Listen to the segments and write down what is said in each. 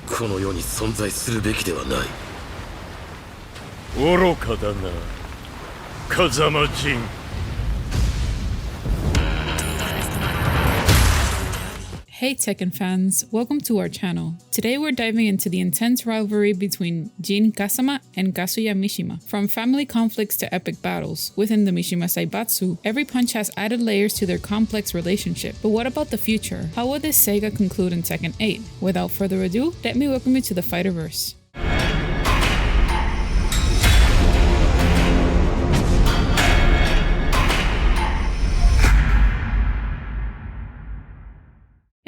この世に存在するべきではない。愚かだな、風間陣。Hey Tekken fans, welcome to our channel. Today we're diving into the intense rivalry between Jin Kazama and Kazuya Mishima. From family conflicts to epic battles, within the Mishima Saibatsu, every punch has added layers to their complex relationship. But what about the future? How will this saga conclude in Tekken 8? Without further ado, let me welcome you to the Fighterverse.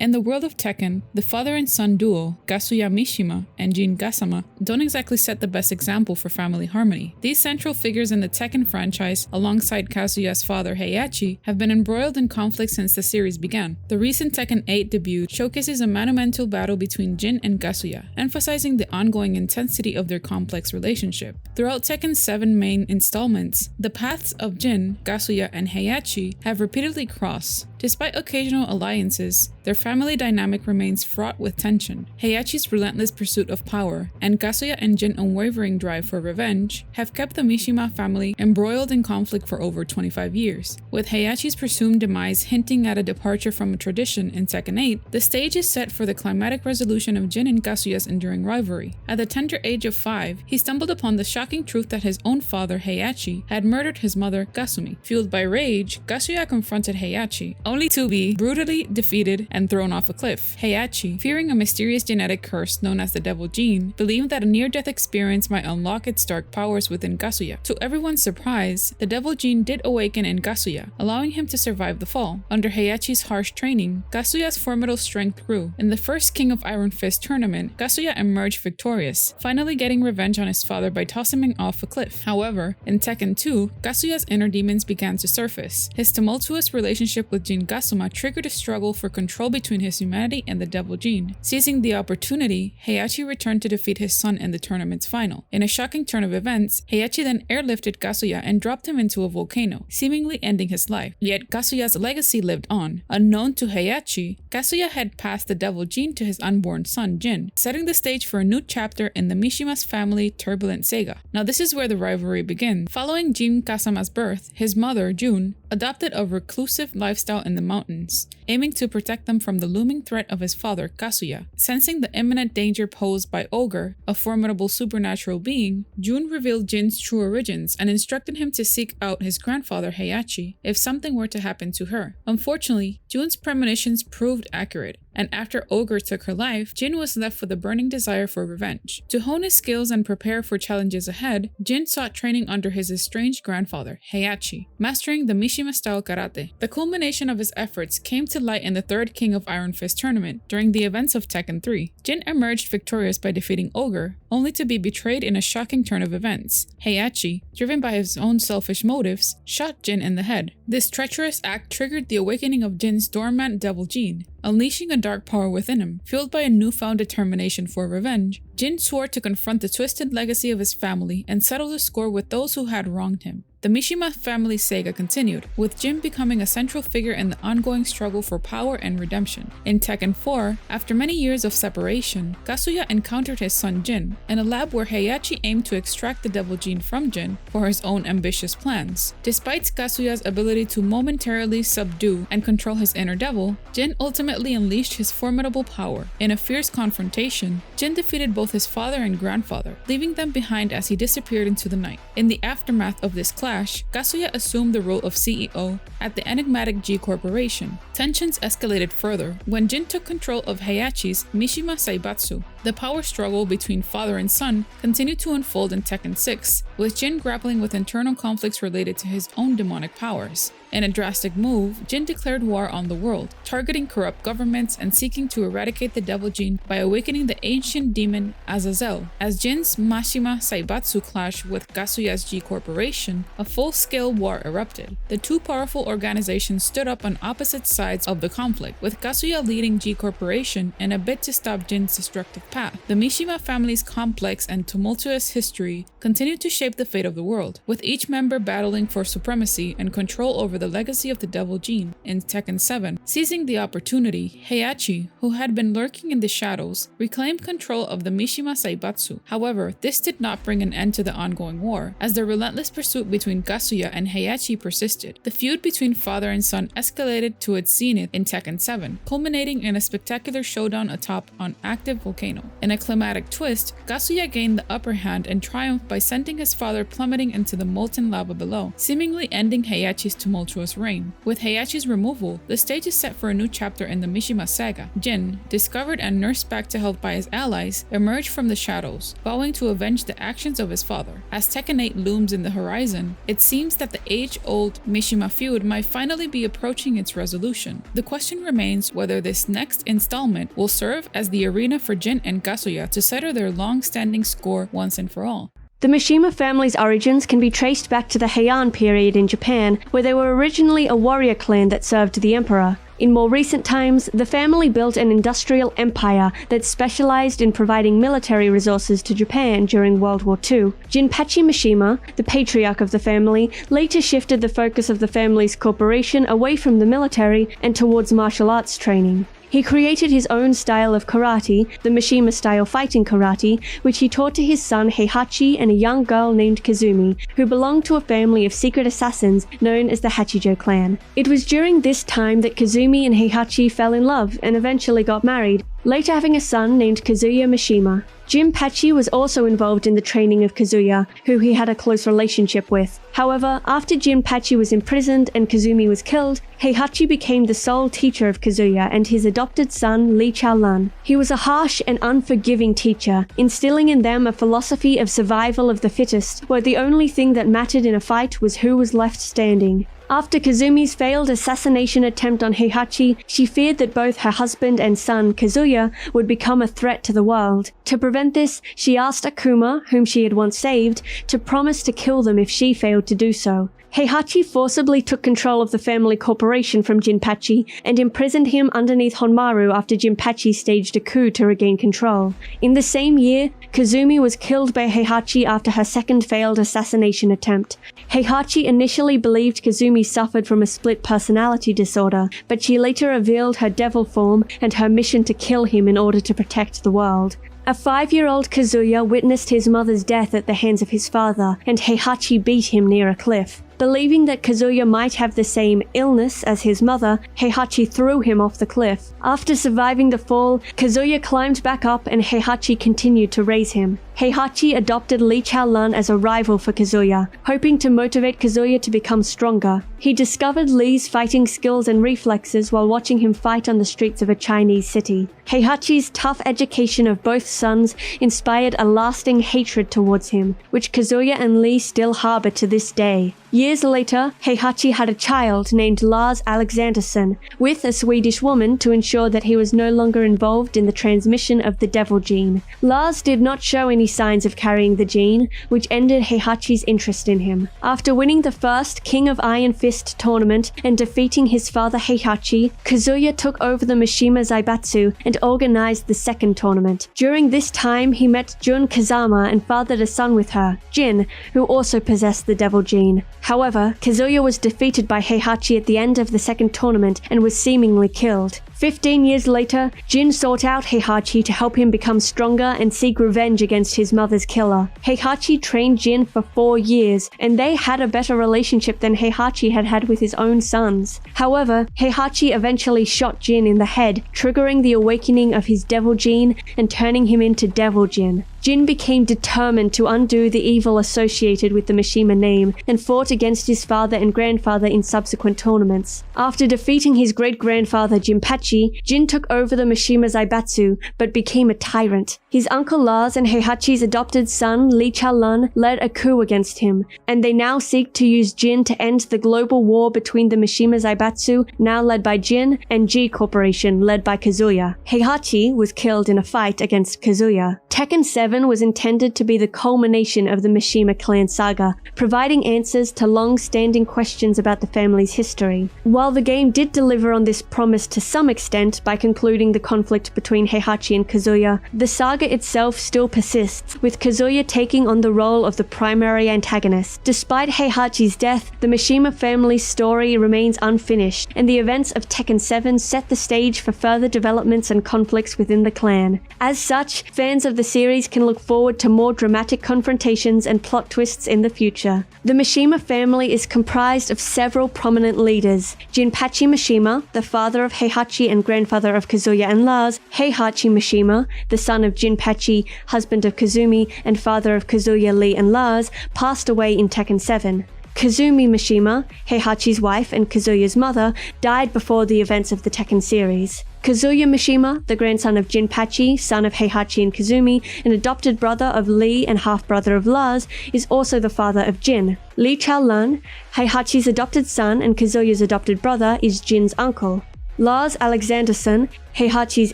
In the world of Tekken, the father and son duo, Kazuya Mishima and Jin Kazama, don't exactly set the best example for family harmony. These central figures in the Tekken franchise, alongside Kazuya's father Heihachi, have been embroiled in conflict since the series began. The recent Tekken 8 debut showcases a monumental battle between Jin and Kazuya, emphasizing the ongoing intensity of their complex relationship. Throughout Tekken's 7 main installments, the paths of Jin, Kazuya, and Heihachi have repeatedly crossed. Despite occasional alliances, their family dynamic remains fraught with tension. Heihachi's relentless pursuit of power and Kazuya and Jin's unwavering drive for revenge have kept the Mishima family embroiled in conflict for over 25 years. With Heihachi's presumed demise hinting at a departure from a tradition in Tekken 8, the stage is set for the climatic resolution of Jin and Kazuya's enduring rivalry. At the tender age of 5, he stumbled upon the shocking truth that his own father, Heihachi, had murdered his mother, Kasumi. Fueled by rage, Kazuya confronted Heihachi, only to be brutally defeated and thrown off a cliff. Heihachi, fearing a mysterious genetic curse known as the devil gene, believed that a near-death experience might unlock its dark powers within Kazuya. To everyone's surprise, the devil gene did awaken in Kazuya, allowing him to survive the fall. Under Heihachi's harsh training, Kazuya's formidable strength grew. In the first King of Iron Fist tournament, Kazuya emerged victorious, finally getting revenge on his father by tossing him off a cliff. However, in Tekken 2, Kazuya's inner demons began to surface. His tumultuous relationship with Jin Kazama triggered a struggle for control between his humanity and the devil gene. Seizing the opportunity, Heihachi returned to defeat his son in the tournament's final. In a shocking turn of events, Heihachi then airlifted Kazuya and dropped him into a volcano, seemingly ending his life. Yet Kazuya's legacy lived on. Unknown to Heihachi, Kazuya had passed the devil gene to his unborn son Jin, setting the stage for a new chapter in the Mishima's family turbulent saga. Now this is where the rivalry begins. Following Jin Kazama's birth, his mother, Jun, adopted a reclusive lifestyle in the mountains, aiming to protect them from the looming threat of his father, Kazuya. Sensing the imminent danger posed by Ogre, a formidable supernatural being, Jun revealed Jin's true origins and instructed him to seek out his grandfather Heihachi if something were to happen to her. Unfortunately, Jun's premonitions proved accurate, and after Ogre took her life, Jin was left with a burning desire for revenge. To hone his skills and prepare for challenges ahead, Jin sought training under his estranged grandfather, Heihachi, mastering the Mishima-style karate. The culmination of his efforts came to light in the third King of Iron Fist tournament during the events of Tekken 3. Jin emerged victorious by defeating Ogre, only to be betrayed in a shocking turn of events. Heihachi, driven by his own selfish motives, shot Jin in the head. This treacherous act triggered the awakening of Jin's dormant devil gene, unleashing a dark power within him. Fueled by a newfound determination for revenge, Jin swore to confront the twisted legacy of his family and settle the score with those who had wronged him. The Mishima family saga continued, with Jin becoming a central figure in the ongoing struggle for power and redemption. In Tekken 4, after many years of separation, Kazuya encountered his son Jin in a lab where Heihachi aimed to extract the devil gene from Jin for his own ambitious plans. Despite Kazuya's ability to momentarily subdue and control his inner devil, Jin ultimately unleashed his formidable power. In a fierce confrontation, Jin defeated both his father and grandfather, leaving them behind as he disappeared into the night. In the aftermath of this clash, Kazuya assumed the role of CEO at the enigmatic G Corporation. Tensions escalated further when Jin took control of Heihachi's Mishima Saibatsu. The power struggle between father and son continued to unfold in Tekken 6, with Jin grappling with internal conflicts related to his own demonic powers. In a drastic move, Jin declared war on the world, targeting corrupt governments and seeking to eradicate the devil gene by awakening the ancient demon Azazel. As Jin's Mishima Saibatsu clashed with Kazuya's G Corporation, a full-scale war erupted. The two powerful organizations stood up on opposite sides of the conflict, with Kazuya leading G Corporation in a bid to stop Jin's destructive path. The Mishima family's complex and tumultuous history continued to shape the fate of the world, with each member battling for supremacy and control over the legacy of the Devil Gene in Tekken 7. Seizing the opportunity, Heihachi, who had been lurking in the shadows, reclaimed control of the Mishima Saibatsu. However, this did not bring an end to the ongoing war, as the relentless pursuit between Kazuya and Heihachi persisted. The feud between father and son escalated to its zenith in Tekken 7, culminating in a spectacular showdown atop an active volcano. In a climatic twist, Kazuya gained the upper hand and triumphed by sending his father plummeting into the molten lava below, seemingly ending Heihachi's tumultuous reign. With Heihachi's removal, the stage is set for a new chapter in the Mishima saga. Jin, discovered and nursed back to health by his allies, emerged from the shadows, vowing to avenge the actions of his father. As Tekken 8 looms in the horizon, it seems that the age-old Mishima feud might finally be approaching its resolution. The question remains whether this next installment will serve as the arena for Jin and Kazuya to settle their long-standing score once and for all. The Mishima family's origins can be traced back to the Heian period in Japan, where they were originally a warrior clan that served the emperor. In more recent times, the family built an industrial empire that specialized in providing military resources to Japan during World War II. Jinpachi Mishima, the patriarch of the family, later shifted the focus of the family's corporation away from the military and towards martial arts training. He created his own style of karate, the Mishima-style fighting karate, which he taught to his son Heihachi and a young girl named Kazumi, who belonged to a family of secret assassins known as the Hachijo clan. It was during this time that Kazumi and Heihachi fell in love and eventually got married, later having a son named Kazuya Mishima. Jinpachi was also involved in the training of Kazuya, who he had a close relationship with. However, after Jinpachi was imprisoned and Kazumi was killed, Heihachi became the sole teacher of Kazuya and his adopted son Li Chaolan. He was a harsh and unforgiving teacher, instilling in them a philosophy of survival of the fittest, where the only thing that mattered in a fight was who was left standing. After Kazumi's failed assassination attempt on Heihachi, she feared that both her husband and son, Kazuya, would become a threat to the world. To prevent this, she asked Akuma, whom she had once saved, to promise to kill them if she failed to do so. Heihachi forcibly took control of the family corporation from Jinpachi and imprisoned him underneath Honmaru after Jinpachi staged a coup to regain control. In the same year, Kazumi was killed by Heihachi after her second failed assassination attempt. Heihachi initially believed Kazumi suffered from a split personality disorder, but she later revealed her devil form and her mission to kill him in order to protect the world. A 5-year-old Kazuya witnessed his mother's death at the hands of his father, and Heihachi beat him near a cliff. Believing that Kazuya might have the same illness as his mother, Heihachi threw him off the cliff. After surviving the fall, Kazuya climbed back up and Heihachi continued to raise him. Heihachi adopted Li Chaolan as a rival for Kazuya, hoping to motivate Kazuya to become stronger. He discovered Li's fighting skills and reflexes while watching him fight on the streets of a Chinese city. Heihachi's tough education of both sons inspired a lasting hatred towards him, which Kazuya and Li still harbor to this day. Years later, Heihachi had a child named Lars Alexandersson with a Swedish woman to ensure that he was no longer involved in the transmission of the devil gene. Lars did not show any signs of carrying the gene, which ended Heihachi's interest in him. After winning the first King of Iron Fist tournament and defeating his father Heihachi, Kazuya took over the Mishima Zaibatsu and organized the second tournament. During this time, he met Jun Kazama and fathered a son with her, Jin, who also possessed the devil gene. However, Kazuya was defeated by Heihachi at the end of the second tournament and was seemingly killed. 15 years later, Jin sought out Heihachi to help him become stronger and seek revenge against his mother's killer. Heihachi trained Jin for 4 years, and they had a better relationship than Heihachi had had with his own sons. However, Heihachi eventually shot Jin in the head, triggering the awakening of his devil gene and turning him into Devil Jin. Jin became determined to undo the evil associated with the Mishima name and fought against his father and grandfather in subsequent tournaments. After defeating his great-grandfather Jinpachi, Jin took over the Mishima Zaibatsu but became a tyrant. His uncle Lars and Heihachi's adopted son Li Chaolan led a coup against him, and they now seek to use Jin to end the global war between the Mishima Zaibatsu, now led by Jin, and G Corporation, led by Kazuya. Heihachi was killed in a fight against Kazuya. Tekken 7 7 was intended to be the culmination of the Mishima clan saga, providing answers to long-standing questions about the family's history. While the game did deliver on this promise to some extent by concluding the conflict between Heihachi and Kazuya, the saga itself still persists, with Kazuya taking on the role of the primary antagonist. Despite Heihachi's death, the Mishima family's story remains unfinished, and the events of Tekken 7 set the stage for further developments and conflicts within the clan. As such, fans of the series can look forward to more dramatic confrontations and plot twists in the future. The Mishima family is comprised of several prominent leaders: Jinpachi Mishima, the father of Heihachi and grandfather of Kazuya and Lars; Heihachi Mishima, the son of Jinpachi, husband of Kazumi, and father of Kazuya, Lee, and Lars, passed away in Tekken 7. Kazumi Mishima, Heihachi's wife and Kazuya's mother, died before the events of the Tekken series. Kazuya Mishima, the grandson of Jinpachi, son of Heihachi and Kazumi, and adopted brother of Lee and half-brother of Lars, is also the father of Jin. Lee Chaolan, Heihachi's adopted son and Kazuya's adopted brother, is Jin's uncle. Lars Alexanderson, Heihachi's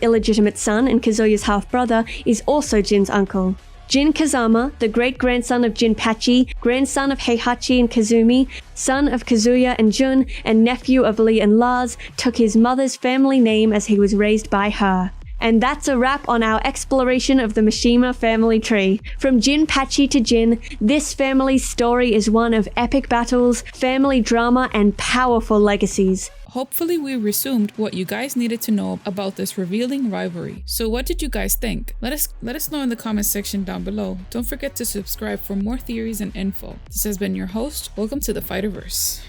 illegitimate son and Kazuya's half-brother, is also Jin's uncle. Jin Kazama, the great-grandson of Jinpachi, grandson of Heihachi and Kazumi, son of Kazuya and Jun, and nephew of Lee and Lars, took his mother's family name as he was raised by her. And that's a wrap on our exploration of the Mishima family tree. From Jinpachi to Jin, this family's story is one of epic battles, family drama, and powerful legacies. Hopefully we resumed what you guys needed to know about this revealing rivalry. So what did you guys think? Let us know in the comment section down below. Don't forget to subscribe for more theories and info. This has been your host. Welcome to the Fighterverse.